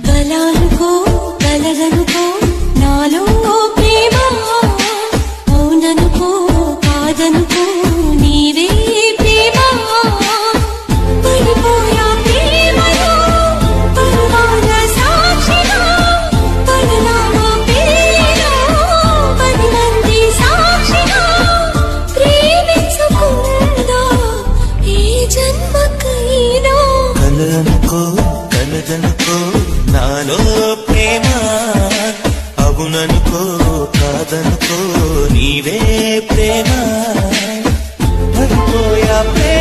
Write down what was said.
కలనుకో కలదనుకో నాలో ప్రేమ అవుననుకో కాదనుకో నీవే ప్రేమ పడిపోయా ప్రేమలో పరువాల సాక్షిగా పడలామా పేరులో 10 మంది సాక్షిగా ప్రేమించుకుందా ఈ జన్మకైనా కలనుకో కలదనుకో నాలో ప్రేమ అవుననుకో కాదనుకో నీవే ప్రేమ పడిపోయా ప్రేమ